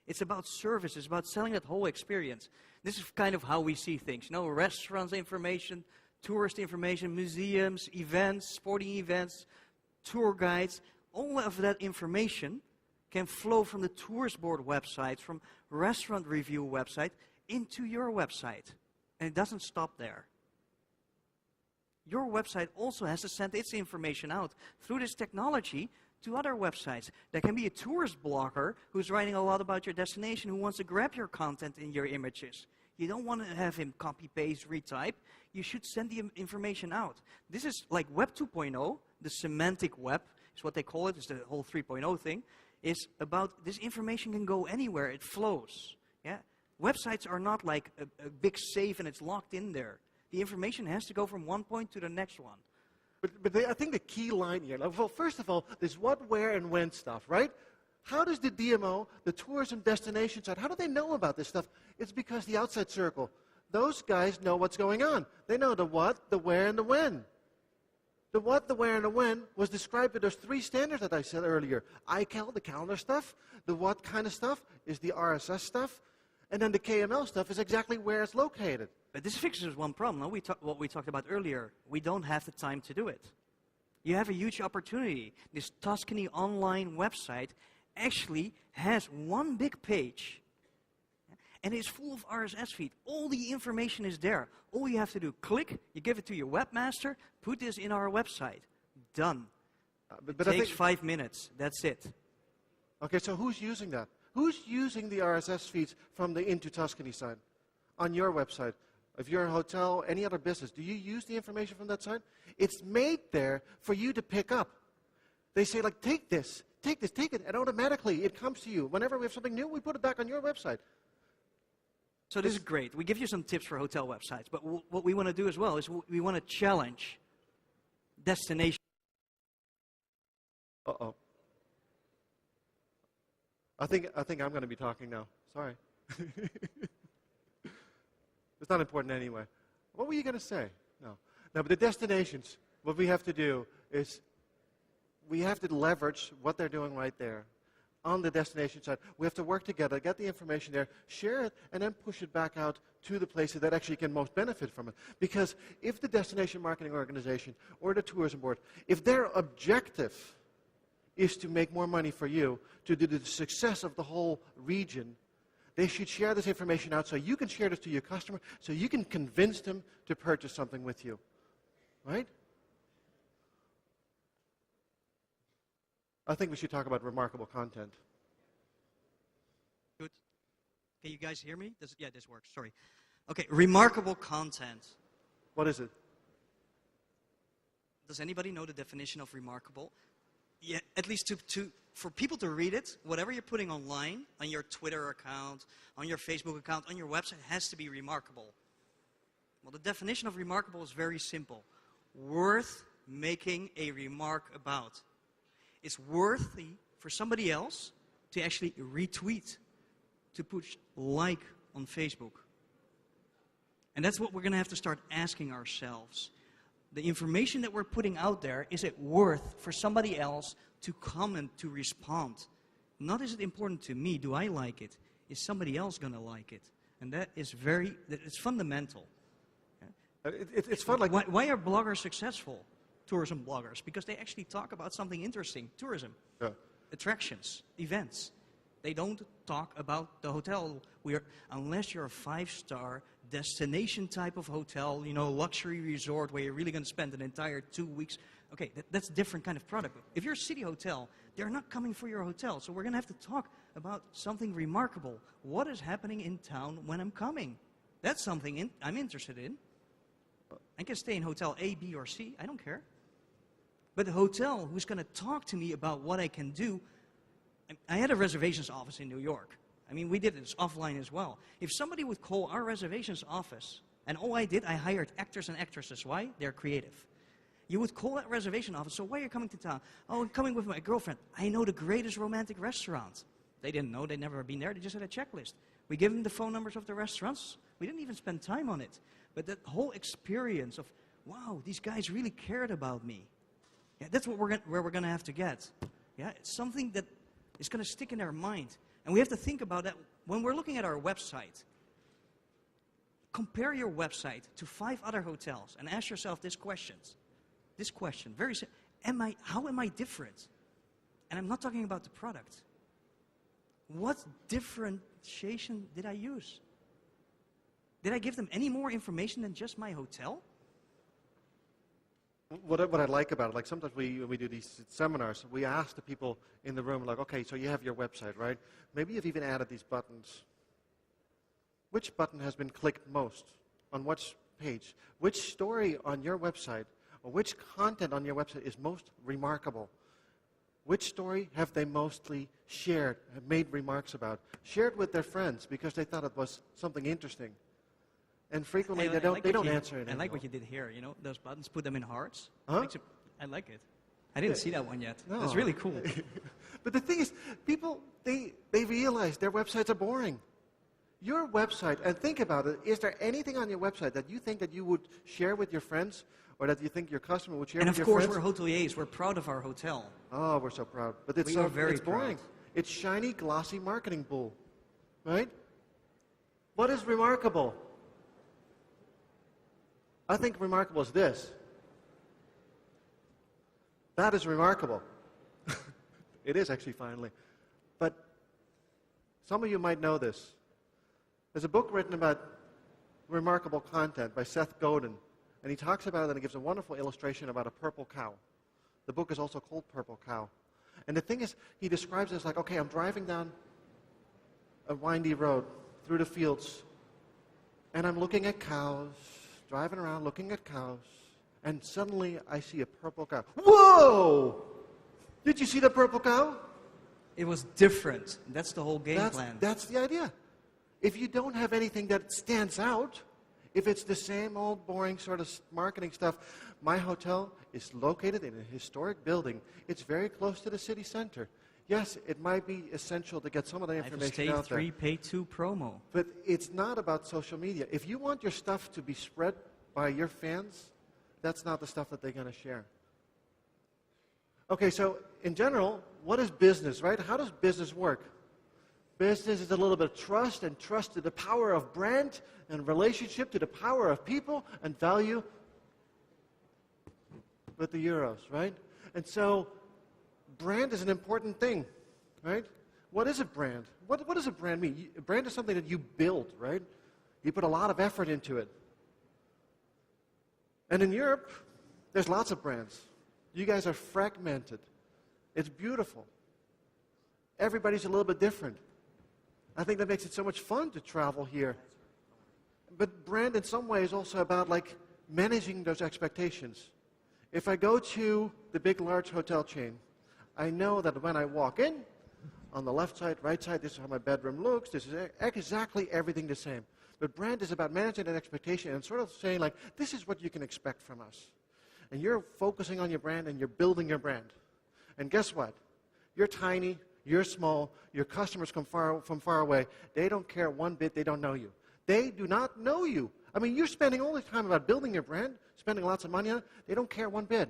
It's about service. It's about selling that whole experience. This is kind of how we see things. You know, restaurants information, tourist information, museums, events, sporting events, tour guides. All of that information can flow from the tourist board websites, from restaurant review website, into your website. And it doesn't stop there. Your website also has to send its information out through this technology to other websites. There can be a tourist blogger who's writing a lot about your destination who wants to grab your content in your images. You don't want to have him copy, paste, retype. You should send the information out. This is like Web 2.0, the semantic web is what they call it. It's the whole 3.0 thing. Is about this information can go anywhere. It flows. Yeah? Websites are not like a big safe and it's locked in there. The information has to go from one point to the next one. But I think the key line here, well, first of all, there's what, where, and when stuff, right? How does the DMO, the tourism destination side, how do they know about this stuff? It's because the outside circle, those guys know what's going on. They know the what, the where, and the when. The what, the where, and the when was described with those three standards that I said earlier. iCal, the calendar stuff. The what kind of stuff is the RSS stuff. And then the KML stuff is exactly where it's located. But this fixes one problem. What we talked about earlier, we don't have the time to do it. You have a huge opportunity. This Tuscany online website actually has one big page. And it's full of RSS feed. All the information is there. All you have to do, click, you give it to your webmaster, put this in our website. Done. It takes 5 minutes. That's it. Okay, so who's using that? Who's using the RSS feeds from the Into Tuscany site on your website? If you're a hotel, any other business, do you use the information from that site? It's made there for you to pick up. They say, like, take this, take it, and automatically it comes to you. Whenever we have something new, we put it back on your website. So this is great. We give you some tips for hotel websites, but what we want to do as well is we want to challenge destination. Uh-oh. I think I'm going to be talking now. Sorry. It's not important anyway. What were you going to say? No, but the destinations, what we have to do is we have to leverage what they're doing right there on the destination side. We have to work together, get the information there, share it, and then push it back out to the places that actually can most benefit from it. Because if the destination marketing organization or the tourism board, if their objective is to make more money for you, to do the success of the whole region, they should share this information out so you can share this to your customer, so you can convince them to purchase something with you. Right? I think we should talk about remarkable content. Good. Can you guys hear me? Yeah, this works. Sorry. Okay, remarkable content. What is it? Does anybody know the definition of remarkable? Yeah, at least for people to read it, whatever you're putting online, on your Twitter account, on your Facebook account, on your website, has to be remarkable. Well, the definition of remarkable is very simple. Worth making a remark about. It's worthy for somebody else to actually retweet, to push like on Facebook. And that's what we're going to have to start asking ourselves. The information that we're putting out there, is it worth for somebody else to comment, to respond? Not is it important to me, do I like it? Is somebody else going to like it? And that is it's fundamental. It's fun. Like why are bloggers successful? Tourism bloggers, because they actually talk about something interesting. Tourism, attractions, events. They don't talk about the hotel. Unless you're a 5-star destination type of hotel, luxury resort where you're really going to spend an entire 2 weeks. Okay, that's a different kind of product. If you're a city hotel, they're not coming for your hotel. So we're going to have to talk about something remarkable. What is happening in town when I'm coming? That's something I'm interested in. I can stay in hotel A, B, or C. I don't care. But the hotel who's going to talk to me about what I can do. I had a reservations office in New York. I mean, we did this offline as well. If somebody would call our reservations office, and all I did, I hired actors and actresses. Why? They're creative. You would call that reservation office. So why are you coming to town? Oh, I'm coming with my girlfriend. I know the greatest romantic restaurant. They didn't know. They'd never been there. They just had a checklist. We gave them the phone numbers of the restaurants. We didn't even spend time on it. But that whole experience of, wow, these guys really cared about me. Yeah, that's where we're going to have to get. Yeah, it's something that is going to stick in their mind. And we have to think about that when we're looking at our website. Compare your website to 5 other hotels and ask yourself this question, very simple. How am I different? And I'm not talking about the product. What differentiation did I use? Did I give them any more information than just my hotel? What I like about it, like sometimes when we do these seminars, we ask the people in the room, like, okay, so you have your website, right? Maybe you've even added these buttons. Which button has been clicked most? On which page? Which story on your website or which content on your website is most remarkable? Which story have they mostly shared, have made remarks about? Shared with their friends because they thought it was something interesting. And frequently they don't answer it. I like what you did here, you know, those buttons, put them in hearts. Huh? I like it. I didn't see that one yet. No. That's really cool. But the thing is, people, they realize their websites are boring. Your website, and think about it, is there anything on your website that you think that you would share with your friends or that you think your customer would share with your friends? And of course, we're hoteliers. We're proud of our hotel. Oh, we're so proud. But it's very boring. proud. It's shiny, glossy marketing bull, right? What is remarkable? I think remarkable is this. That is remarkable. It is actually, finally. But some of you might know this. There's a book written about remarkable content by Seth Godin, and he talks about it and he gives a wonderful illustration about a purple cow. The book is also called Purple Cow. And the thing is, he describes it as like, okay, I'm driving down a windy road through the fields, and I'm looking at cows, driving around looking at cows, and suddenly I see a purple cow. Whoa! Did you see the purple cow? It was different. That's the whole game plan. That's the idea. If you don't have anything that stands out, if it's the same old boring sort of marketing stuff, my hotel is located in a historic building. It's very close to the city center. Yes, it might be essential to get some of the information out there. Stay 3, pay 2 promo. But it's not about social media. If you want your stuff to be spread by your fans, that's not the stuff that they're going to share. Okay, so in general, what is business, right? How does business work? Business is a little bit of trust, and trust to the power of brand, and relationship to the power of people, and value with the euros, right? And so brand is an important thing, right? What is a brand? What does a brand mean? A brand is something that you build, right? You put a lot of effort into it. And in Europe, there's lots of brands. You guys are fragmented. It's beautiful. Everybody's a little bit different. I think that makes it so much fun to travel here. But brand in some ways is also about like managing those expectations. If I go to the big, large hotel chain, I know that when I walk in, on the left side, right side, this is how my bedroom looks, this is exactly everything the same. But brand is about managing that expectation and sort of saying like, this is what you can expect from us. And you're focusing on your brand and you're building your brand. And guess what? You're tiny, you're small, your customers come from far away. They don't care one bit, they don't know you. They do not know you. I mean, you're spending all the time about building your brand, spending lots of money on it. They don't care one bit.